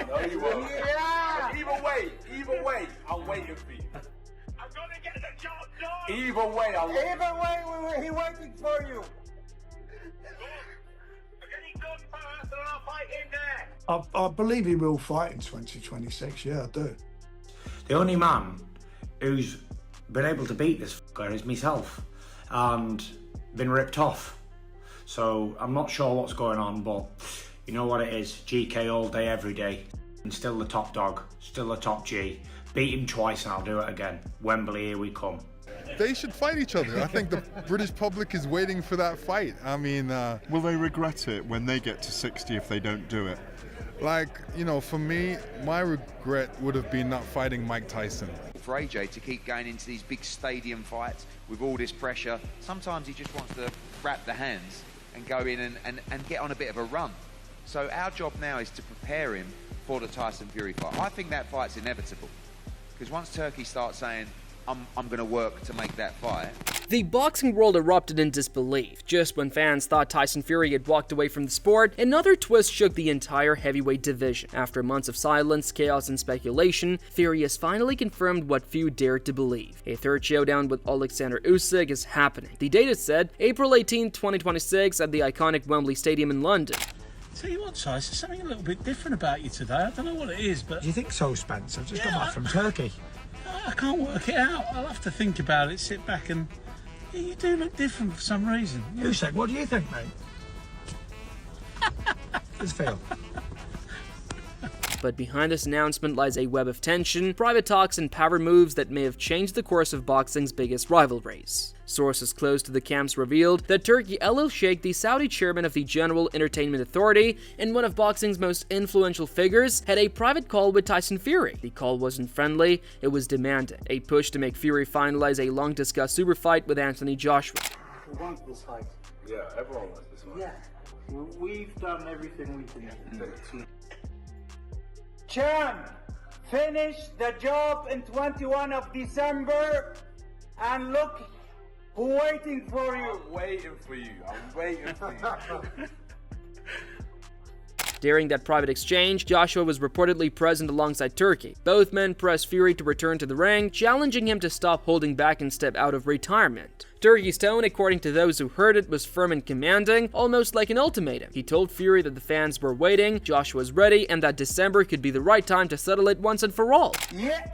No, you won't. Yeah. Either way, I'm waiting for you. I'm gonna get the job done. Either way, I'm waiting. Either way, he waiting for you. I'm getting done first and I'll fight in there. I believe he will fight in 2026, yeah, I do. The only man who's been able to beat this fucker is myself, and been ripped off. So I'm not sure what's going on, but you know what it is, GK all day, every day, and still the top dog, still the top G. Beat him twice and I'll do it again. Wembley, here we come. They should fight each other. I think the British public is waiting for that fight. I mean, will they regret it when they get to 60 if they don't do it? like, you know, for me, my regret would have been not fighting Mike Tyson. For AJ to keep going into these big stadium fights with all this pressure, sometimes he just wants to wrap the hands and go in and get on a bit of a run. So our job now is to prepare him for the Tyson Fury fight. I think that fight's inevitable, because once Turkey starts saying, I'm going to work to make that fight. The boxing world erupted in disbelief. Just when fans thought Tyson Fury had walked away from the sport, another twist shook the entire heavyweight division. After months of silence, chaos, and speculation, Fury has finally confirmed what few dared to believe. A third showdown with Alexander Usyk is happening. The date is set April 18, 2026 at the iconic Wembley Stadium in London. Tell you what, Tyson, there's something a little bit different about you today. I don't know what it is, but... Do you think so, Spence? I've just come back from Turkey. I can't work it out. I'll have to think about it, sit back and... Yeah, you do look different for some reason. Usyk, what do you think, mate? Let's feel. But behind this announcement lies a web of tension, private talks, and power moves that may have changed the course of boxing's biggest rivalries. Sources close to the camps revealed that Turki Al-Sheikh, the Saudi chairman of the General Entertainment Authority and one of boxing's most influential figures, had a private call with Tyson Fury. The call wasn't friendly, it was demanding. A push to make Fury finalize a long-discussed super fight with Anthony Joshua. We want this fight. Yeah, everyone wants this fight. Yeah, we've done everything we can. Champ, finish the job in 21 of December, and look who waiting for you. I'm waiting for you. I'm waiting for you. During that private exchange, Joshua was reportedly present alongside Turki. Both men pressed Fury to return to the ring, challenging him to stop holding back and step out of retirement. Turki's tone, according to those who heard it, was firm and commanding, almost like an ultimatum. He told Fury that the fans were waiting, Joshua was ready, and that December could be the right time to settle it once and for all. Yeah.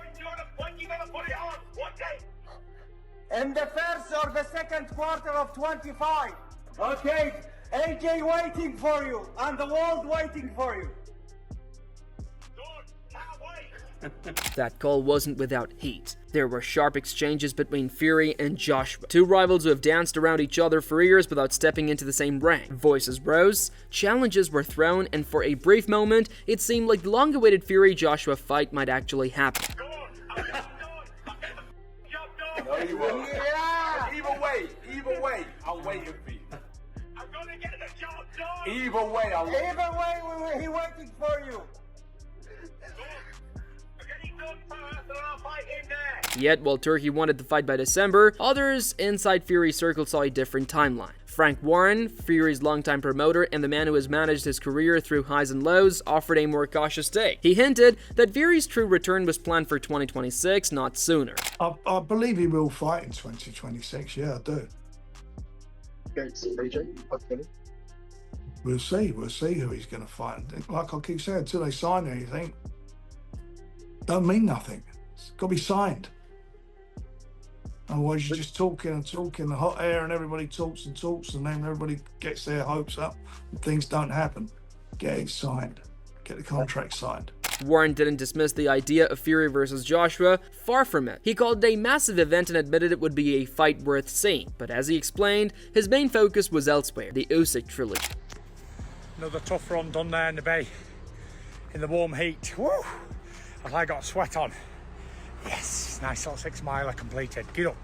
When you gonna put it on? What day? In the first or the second quarter of 25. Okay, AJ waiting for you, and the world waiting for you. That call wasn't without heat. There were sharp exchanges between Fury and Joshua, two rivals who have danced around each other for years without stepping into the same ring. Voices rose, challenges were thrown, and for a brief moment, it seemed like the long-awaited Fury-Joshua fight might actually happen. No, you won't. Yeah. Either way, I'm waiting for you. I'm gonna get the job done. Either way, I'm waiting. Either way, he waiting for you. I'm getting done first and I'll fight in there. Yet, while Turkey wanted the fight by December, others inside Fury's circle saw a different timeline. Frank Warren, Fury's longtime promoter and the man who has managed his career through highs and lows, offered a more cautious take. He hinted that Fury's true return was planned for 2026, not sooner. I believe he will fight in 2026, yeah, I do. Against AJ, hopefully. We'll see who he's going to fight. Like I keep saying, until they sign anything, don't mean nothing. It's got to be signed. Otherwise, you're just talking and talking, the hot air, and everybody talks and talks, and then everybody gets their hopes up, and things don't happen. Get it signed. Get the contract signed. Warren didn't dismiss the idea of Fury versus Joshua, far from it. He called it a massive event and admitted it would be a fight worth seeing. But as he explained, his main focus was elsewhere, the Usyk Trilogy. Another tough run done there in the bay, in the warm heat. Woo! I got sweat on. Yes, nice little 6 miler completed. Get up.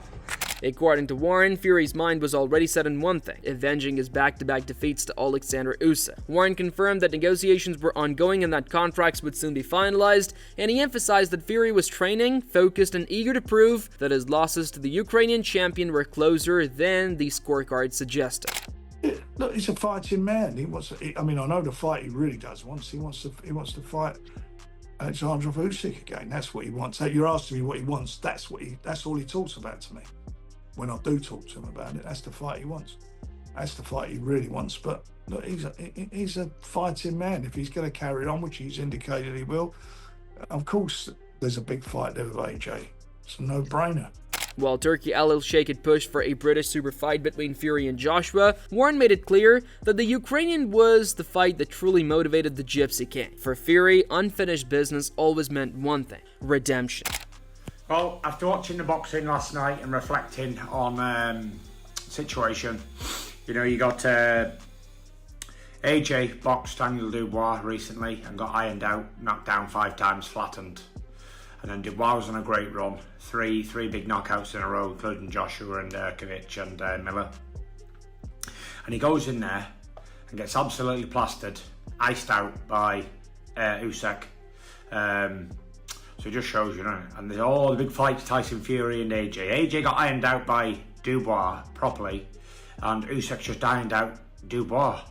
According to Warren, Fury's mind was already set on one thing, avenging his back-to-back defeats to Alexander Usyk. Warren confirmed that negotiations were ongoing and that contracts would soon be finalized, and he emphasized that Fury was training, focused, and eager to prove that his losses to the Ukrainian champion were closer than the scorecard suggested. Look, he's a fighting man. I mean, I know the fight he really does want. He wants to fight Alexander Usyk again. That's what he wants. You're asking me what he wants. That's all he talks about to me. When I do talk to him about it, that's the fight he wants. That's the fight he really wants. But look, he's a fighting man. If he's going to carry on, which he's indicated he will, of course, there's a big fight there with AJ. It's a no-brainer. While Turki Al-Sheikh had pushed for a British super fight between Fury and Joshua, Warren made it clear that the Ukrainian was the fight that truly motivated the Gypsy King. For Fury, unfinished business always meant one thing: redemption. Well, after watching the boxing last night and reflecting on situation, you know, you got AJ boxed Daniel Dubois recently and got ironed out, knocked down 5 times, flattened. And then Dubois was on a great run, three big knockouts in a row, including Joshua and Kovic and Miller. And he goes in there and gets absolutely plastered, iced out by Usyk. So it just shows, you know. And there's all the big fights, Tyson, Fury and AJ. AJ got ironed out by Dubois properly, and Usyk just ironed out Dubois.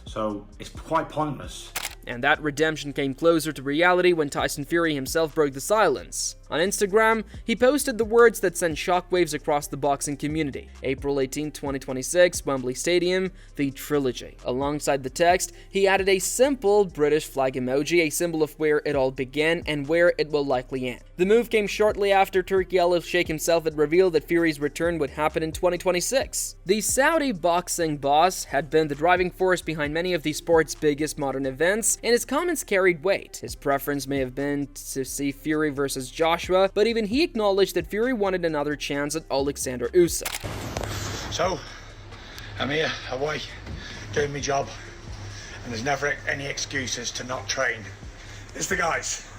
So it's quite pointless. And that redemption came closer to reality when Tyson Fury himself broke the silence. On Instagram, he posted the words that sent shockwaves across the boxing community. April 18, 2026, Wembley Stadium, the Trilogy. Alongside the text, he added a simple British flag emoji, a symbol of where it all began and where it will likely end. The move came shortly after Turki Al-Sheikh himself had revealed that Fury's return would happen in 2026. The Saudi boxing boss had been the driving force behind many of the sport's biggest modern events, and his comments carried weight. His preference may have been to see Fury versus Joshua, but even he acknowledged that Fury wanted another chance at Alexander Usyk. So, I'm here, away, doing my job, and there's never any excuses to not train. It's the guys.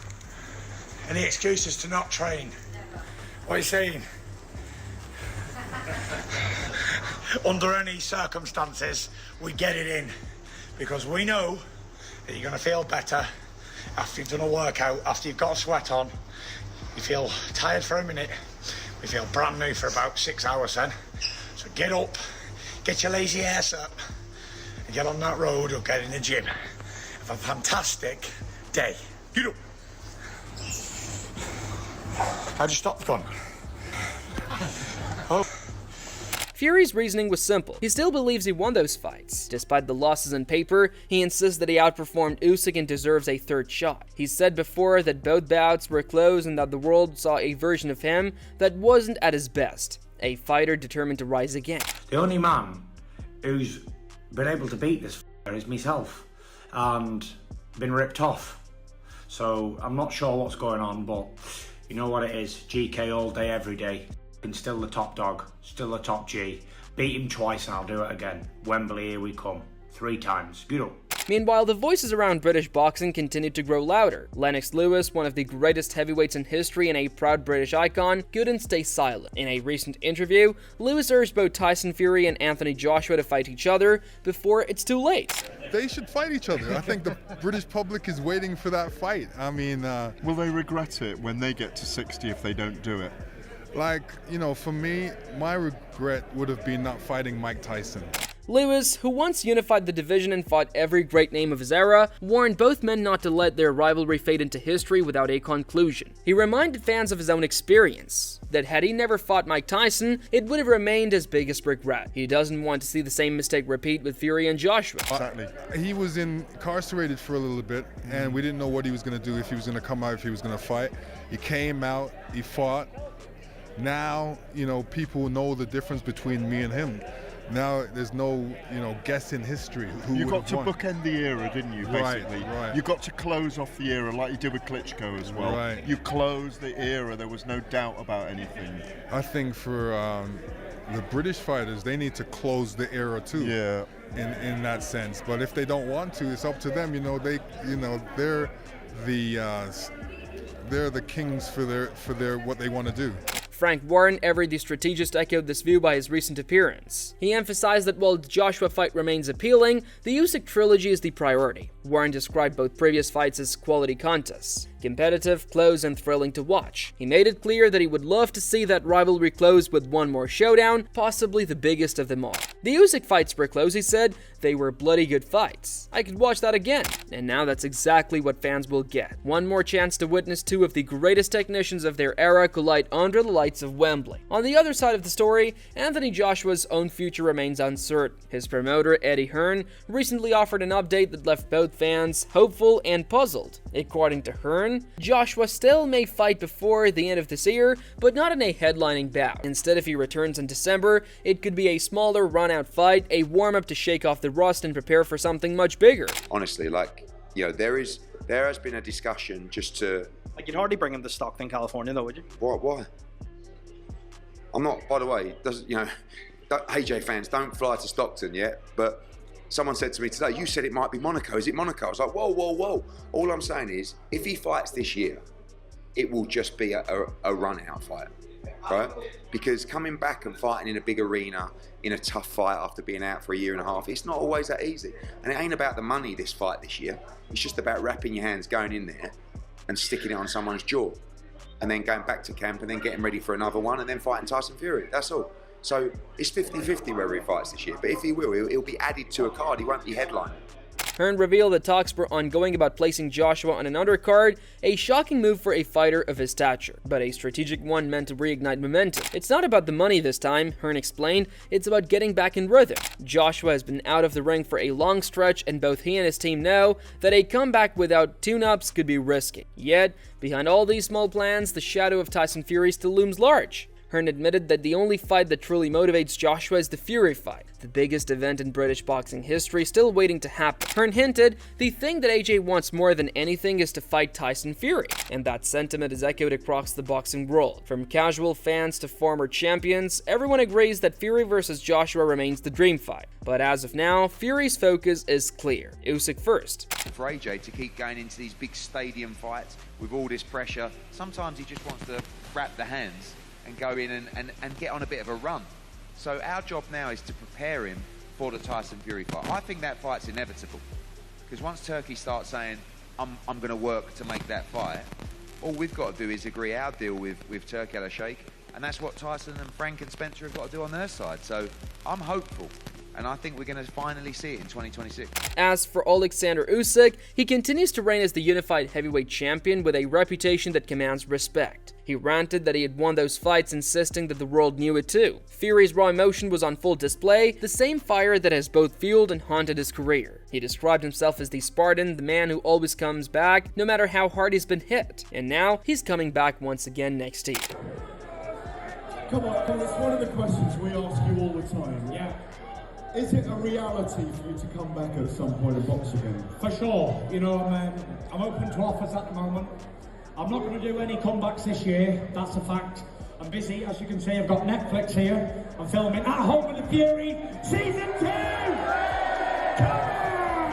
Any excuses to not train? What are you saying? Under any circumstances, we get it in, because we know that you're going to feel better after you've done a workout, after you've got a sweat on. You feel tired for a minute, we feel brand new for about 6 hours then. So get up, get your lazy ass up, and get on that road or get in the gym. Have a fantastic day. Get up. How'd you stop the gun? Oh. Fury's reasoning was simple. He still believes he won those fights. Despite the losses on paper, he insists that he outperformed Usyk and deserves a third shot. He said before that both bouts were close and that the world saw a version of him that wasn't at his best. A fighter determined to rise again. The only man who's been able to beat this is myself and been ripped off. So I'm not sure what's going on, but you know what it is. GK all day, every day. And still the top dog, still the top G. Beat him twice and I'll do it again. Wembley, here we come. 3 times. Good up. Meanwhile, the voices around British boxing continued to grow louder. Lennox Lewis, one of the greatest heavyweights in history and a proud British icon, couldn't stay silent. In a recent interview, Lewis urged both Tyson Fury and Anthony Joshua to fight each other before it's too late. They should fight each other. I think the British public is waiting for that fight. I mean... will they regret it when they get to 60 if they don't do it? Like, you know, for me, my regret would have been not fighting Mike Tyson. Lewis, who once unified the division and fought every great name of his era, warned both men not to let their rivalry fade into history without a conclusion. He reminded fans of his own experience, that had he never fought Mike Tyson, it would have remained his biggest regret. He doesn't want to see the same mistake repeat with Fury and Joshua. Exactly. He was incarcerated for a little bit, and we didn't know what he was going to do, if he was going to come out, if he was going to fight. He came out, he fought. Now, you know, people know the difference between me and him. Now there's no, you know, guessing history. You got to bookend the era, didn't you, basically? Right. You got to close off the era like you did with Klitschko as well. Right. You closed the era, there was no doubt about anything. I think for the British fighters, they need to close the era too. Yeah. In that sense. But if they don't want to, it's up to them. You know, they're the kings for their what they want to do. Frank Warren, ever the strategist, echoed this view by his recent appearance. He emphasized that while the Joshua fight remains appealing, the Usyk Trilogy is the priority. Warren described both previous fights as quality contests. competitive, close, and thrilling to watch. He made it clear that he would love to see that rivalry close with one more showdown, possibly the biggest of them all. The Usyk fights were close, he said. They were bloody good fights. I could watch that again. And now that's exactly what fans will get. One more chance to witness two of the greatest technicians of their era collide under the lights of Wembley. On the other side of the story, Anthony Joshua's own future remains uncertain. His promoter, Eddie Hearn, recently offered an update that left both fans hopeful and puzzled. According to Hearn, Joshua still may fight before the end of this year, but not in a headlining bout. Instead, if he returns in December, it could be a smaller run-out fight, a warm-up to shake off the rust and prepare for something much bigger. Honestly, there has been a discussion just to... You'd hardly bring him to Stockton, California, though, would you? Why? I'm not, by the way, AJ fans, don't fly to Stockton yet, but someone said to me today, you said it might be Monaco. Is it Monaco? I was like, whoa, whoa, whoa. All I'm saying is, if he fights this year, it will just be a run-out fight, right? Because coming back and fighting in a big arena, in a tough fight after being out for a year and a half, it's not always that easy. And it ain't about the money, this fight this year. It's just about wrapping your hands, going in there and sticking it on someone's jaw. And then going back to camp and then getting ready for another one and then fighting Tyson Fury. That's all. So it's 50-50 whether he fights this year. But if he will, he'll be added to a card. He won't be headlining. Hearn revealed that talks were ongoing about placing Joshua on an undercard, a shocking move for a fighter of his stature, but a strategic one meant to reignite momentum. It's not about the money this time, Hearn explained, it's about getting back in rhythm. Joshua has been out of the ring for a long stretch, and both he and his team know that a comeback without tune-ups could be risky. Yet, behind all these small plans, the shadow of Tyson Fury still looms large. Hearn admitted that the only fight that truly motivates Joshua is the Fury fight, the biggest event in British boxing history still waiting to happen. Hearn hinted the thing that AJ wants more than anything is to fight Tyson Fury, and that sentiment is echoed across the boxing world. From casual fans to former champions, everyone agrees that Fury versus Joshua remains the dream fight. But as of now, Fury's focus is clear. Usyk first. For AJ to keep going into these big stadium fights with all this pressure, sometimes he just wants to wrap the hands and go in and get on a bit of a run. So our job now is to prepare him for the Tyson Fury fight. I think that fight's inevitable. Because once Turkey starts saying, I'm going to work to make that fight, all we've got to do is agree our deal with Turkey Al-Sheikh, and that's what Tyson and Frank and Spencer have got to do on their side. So I'm hopeful. And I think we're going to finally see it in 2026. As for Alexander Usyk, he continues to reign as the unified heavyweight champion with a reputation that commands respect. He ranted that he had won those fights, insisting that the world knew it too. Fury's raw emotion was on full display, the same fire that has both fueled and haunted his career. He described himself as the Spartan, the man who always comes back, no matter how hard he's been hit. And now, he's coming back once again next year. Come on, it's one of the questions we ask you all the time. Yeah. Is it a reality for you to come back at some point and box again? For sure. You know, I'm open to offers at the moment. I'm not going to do any comebacks this year, that's a fact. I'm busy, as you can see, I've got Netflix here. I'm filming At Home with the Fury, Season 2! Come on!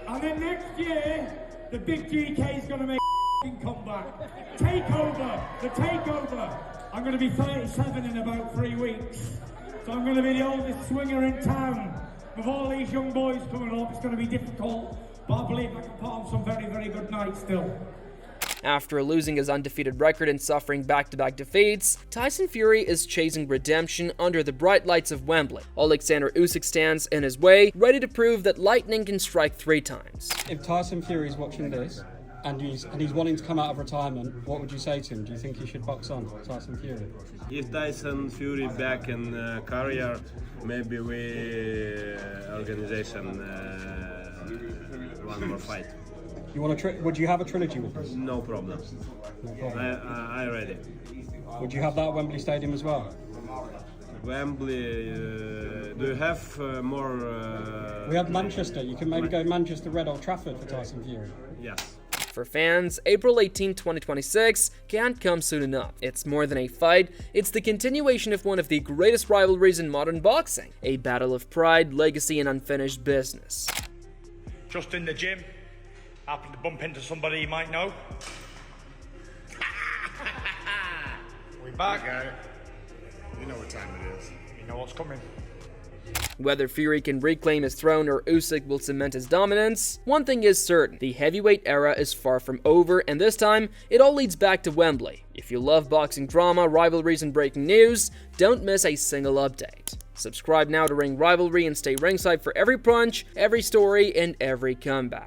And then next year, the big GK is going to make a comeback. Takeover! The Takeover! I'm going to be 37 in about 3 weeks. So I'm going to be the oldest swinger in town. With all these young boys coming up, it's going to be difficult, but I believe I can put on some very, very good nights still. After losing his undefeated record and suffering back-to-back defeats, Tyson Fury is chasing redemption under the bright lights of Wembley. Alexander Usyk stands in his way, ready to prove that lightning can strike 3 times. If Tyson Fury is watching this, and he's wanting to come out of retirement, what would you say to him? Do you think he should box on, Tyson Fury? If Tyson Fury back in career, maybe we organization one more fight. You want would you have a trilogy with us? No problem. No problem. I ready. Would you have that at Wembley Stadium as well? Wembley, do you have more? We have Manchester. You can maybe go Manchester Red Old Trafford for Tyson Fury. Yes. For fans, April 18, 2026 can't come soon enough. It's more than a fight, it's the continuation of one of the greatest rivalries in modern boxing. A battle of pride, legacy, and unfinished business. Just in the gym, happened to bump into somebody you might know. We back. Got it. You know what time it is. You know what's coming. Whether Fury can reclaim his throne or Usyk will cement his dominance, one thing is certain: the heavyweight era is far from over, and this time, it all leads back to Wembley. If you love boxing drama, rivalries, and breaking news, don't miss a single update. Subscribe now to Ring Rivalry and stay ringside for every punch, every story, and every comeback.